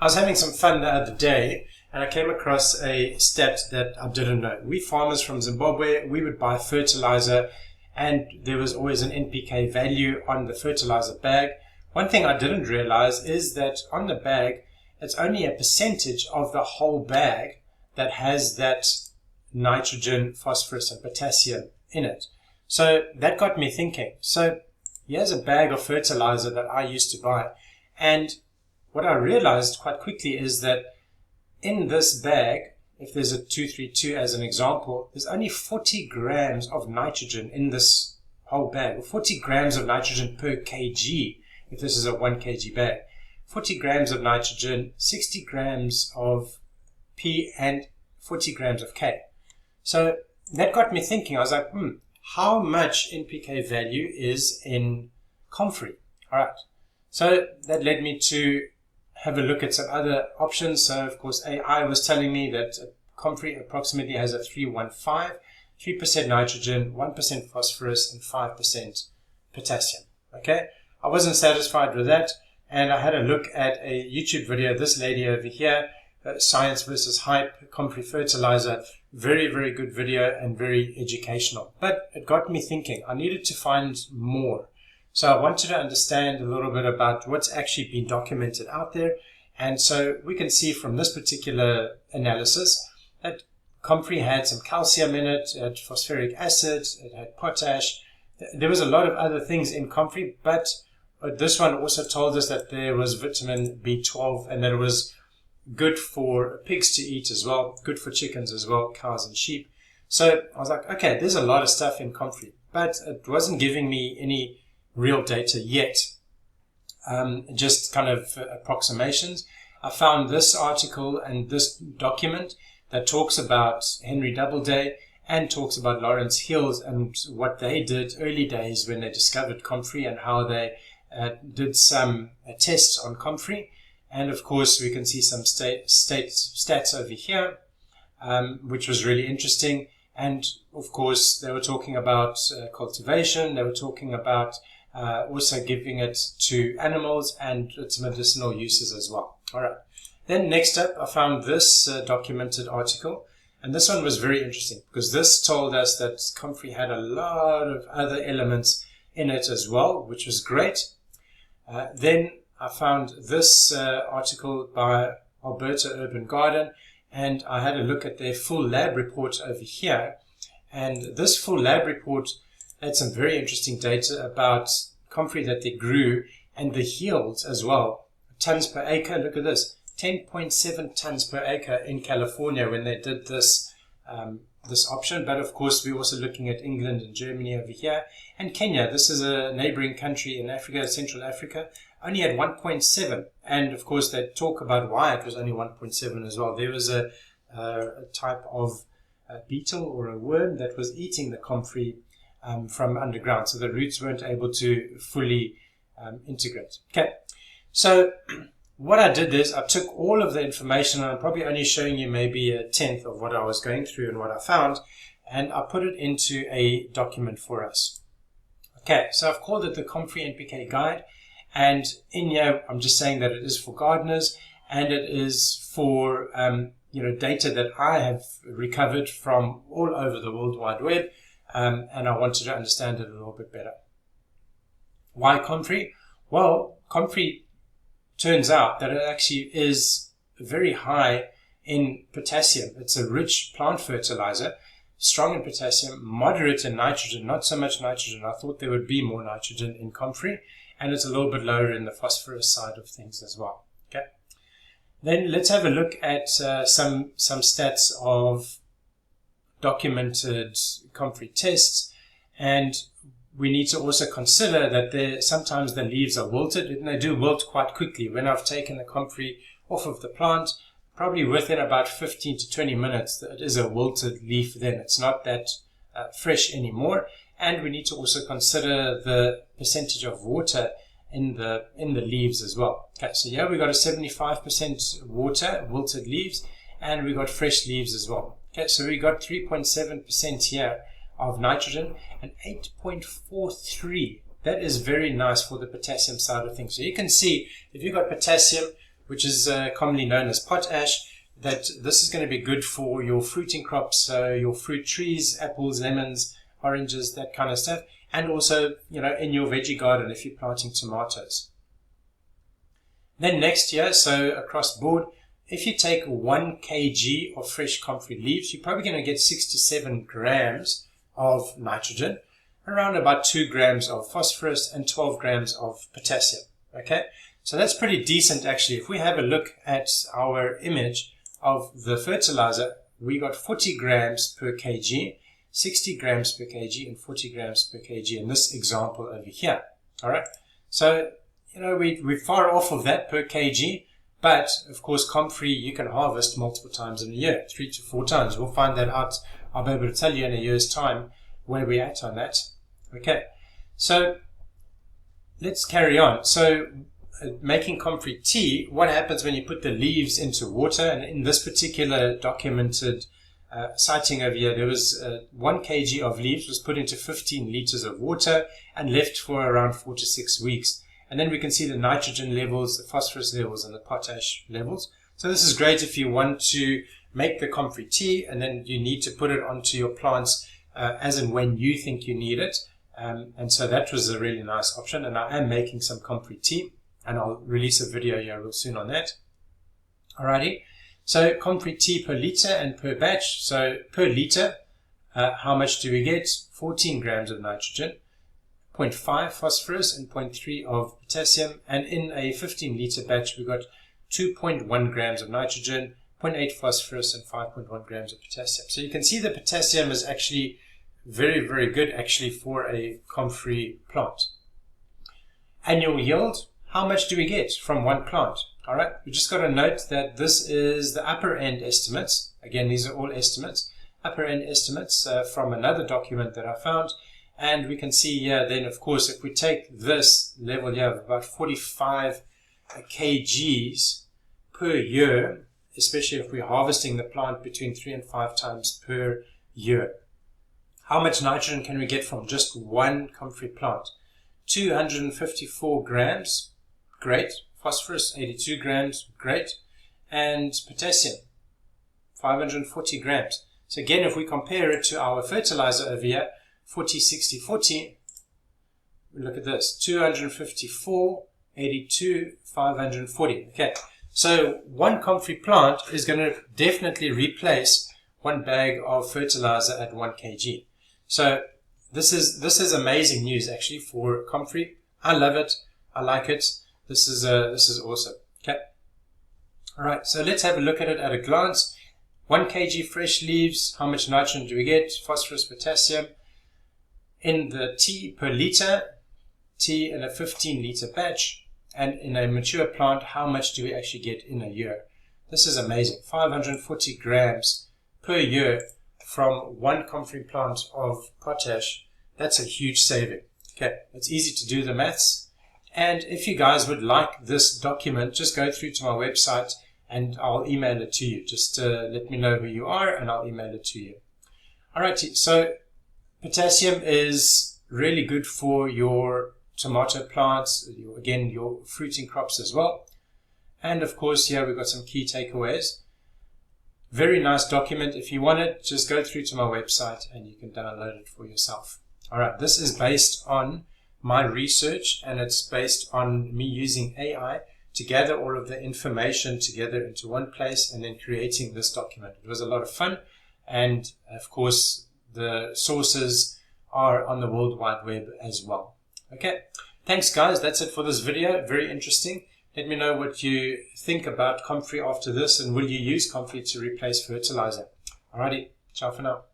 I was having some fun the other day and I came across a stat that I didn't know. We farmers from Zimbabwe, we would buy fertilizer and there was always an NPK value on the fertilizer bag. One thing I didn't realize is that on the bag, it's only a percentage of the whole bag that has that nitrogen, phosphorus and potassium in it. So that got me thinking. So here's a bag of fertilizer that I used to buy, and what I realized quite quickly is that in this bag, if there's a 232 as an example, there's only 40 grams of nitrogen in this whole bag, 40 grams of nitrogen per kg, if this is a 1 kg bag. 40 grams of nitrogen, 60 grams of P, and 40 grams of K. So that got me thinking. I was like, how much NPK value is in Comfrey? All right. So that led me to have a look at some other options. So of course, AI was telling me that Comfrey approximately has a 315, 3% nitrogen, 1% phosphorus, and 5% potassium. Okay. I wasn't satisfied with that, and I had a look at a YouTube video. This lady over here, Science versus Hype, Comfrey fertilizer, very, very good video and very educational. But it got me thinking. I needed to find more. So I wanted to understand a little bit about what's actually been documented out there. And so we can see from this particular analysis that Comfrey had some calcium in it, it had phosphoric acid, it had potash. There was a lot of other things in Comfrey, but this one also told us that there was vitamin B12 and that it was good for pigs to eat as well, good for chickens as well, cows and sheep. So I was like, okay, there's a lot of stuff in Comfrey, but it wasn't giving me any real data yet, just kind of approximations. I found this article and this document that talks about Henry Doubleday and talks about Lawrence Hills and what they did early days when they discovered Comfrey and how they did some tests on Comfrey. And of course, we can see some stats over here, which was really interesting. And of course, they were talking about cultivation. They were talking about also giving it to animals and its medicinal uses as well. All right. Then next up, I found this documented article. And this one was very interesting because this told us that Comfrey had a lot of other elements in it as well, which was great. Then I found this article by Alberta Urban Garden, and I had a look at their full lab report over here. And this full lab report had some very interesting data about Comfrey that they grew and the yields as well. Tons per acre, look at this, 10.7 tons per acre in California when they did this this option. But of course, we're also looking at England and Germany over here. And Kenya, this is a neighboring country in Africa, Central Africa, only had 1.7. And of course, they talk about why it was only 1.7 as well. There was a type of beetle or a worm that was eating the Comfrey from underground. So the roots weren't able to fully integrate. Okay, so what I did is I took all of the information, and I'm probably only showing you maybe a tenth of what I was going through and what I found, and I put it into a document for us. Okay, so I've called it the Comfrey NPK Guide, and in here I'm just saying that it is for gardeners and it is for data that I have recovered from all over the World Wide Web, and I wanted to understand it a little bit better. Why Comfrey? Well, Comfrey turns out that it actually is very high in potassium. It's a rich plant fertilizer, strong in potassium, moderate in nitrogen, not so much nitrogen. I thought there would be more nitrogen in Comfrey, and it's a little bit lower in the phosphorus side of things as well. Okay. Then let's have a look at some stats of documented Comfrey tests, and we need to also consider that sometimes the leaves are wilted, and they do wilt quite quickly. When I've taken the Comfrey off of the plant, probably within about 15 to 20 minutes, it is a wilted leaf then. It's not that fresh anymore. And we need to also consider the percentage of water in the leaves as well. Okay, so here we got a 75% water, wilted leaves, and we got fresh leaves as well. Okay, so we got 3.7% here of nitrogen and 8.43. That is very nice for the potassium side of things. So you can see if you've got potassium, which is commonly known as potash, that this is going to be good for your fruiting crops, so your fruit trees, apples, lemons, oranges, that kind of stuff, and also, in your veggie garden if you're planting tomatoes. Then next year, so across board, if you take 1 kg of fresh comfrey leaves, you're probably going to get 6 to 7 grams of nitrogen, around about 2 grams of phosphorus, and 12 grams of potassium. Okay, so that's pretty decent actually. If we have a look at our image of the fertilizer, we got 40 grams per kg, 60 grams per kg, and 40 grams per kg in this example over here. All right, so we're far off of that per kg, but of course comfrey you can harvest multiple times in a year, 3 to 4 times. We'll find that out. I'll be able to tell you in a year's time where we're at on that. Okay, so let's carry on. So making comfrey tea, what happens when you put the leaves into water? And in this particular documented sighting over here, there was 1 kg of leaves was put into 15 liters of water and left for around 4 to 6 weeks. And then we can see the nitrogen levels, the phosphorus levels, and the potash levels. So this is great if you want to make the comfrey tea, and then you need to put it onto your plants as and when you think you need it. And so that was a really nice option. And I am making some comfrey tea, and I'll release a video here real soon on that. Alrighty. So comfrey tea per liter and per batch. So per liter, how much do we get? 14 grams of nitrogen, 0.5 phosphorus, and 0.3 of potassium. And in a 15 liter batch, we got 2.1 grams of nitrogen, 0.8 phosphorus, and 5.1 grams of potassium. So you can see the potassium is actually very, very good actually for a comfrey plant. Annual yield, how much do we get from one plant? All right, we just got to note that this is the upper end estimates. Again, these are all estimates, upper end estimates from another document that I found. And we can see here then, of course, if we take this level here of about 45 kgs per year, especially if we're harvesting the plant between 3 and 5 times per year. How much nitrogen can we get from just one comfrey plant? 254 grams, great. Phosphorus, 82 grams, great. And potassium, 540 grams. So again, if we compare it to our fertilizer over here, 40, 60, 40, look at this, 254, 82, 540. Okay, so one comfrey plant is going to definitely replace 1 bag of fertilizer at 1 kg. So this is amazing news actually for comfrey. I love it. I like it. This is awesome. Okay. All right. So let's have a look at it at a glance. 1 kg fresh leaves. How much nitrogen do we get? Phosphorus, potassium. In the tea per liter, tea in a 15 liter batch, and in a mature plant, how much do we actually get in a year? This is amazing. 540 grams per year from one comfrey plant of potash. That's a huge saving. Okay, it's easy to do the maths. And if you guys would like this document, just go through to my website and I'll email it to you. Just let me know who you are and I'll email it to you. Alrighty, so potassium is really good for your tomato plants, again, your fruiting crops as well. And of course, here we've got some key takeaways. Very nice document. If you want it, just go through to my website and you can download it for yourself. All right, this is based on my research and it's based on me using AI to gather all of the information together into one place and then creating this document. It was a lot of fun, and of course the sources are on the World Wide Web as well. Okay, thanks guys, that's it for this video. Very interesting. Let me know what you think about comfrey after this, and will you use comfrey to replace fertilizer? Alrighty, ciao for now.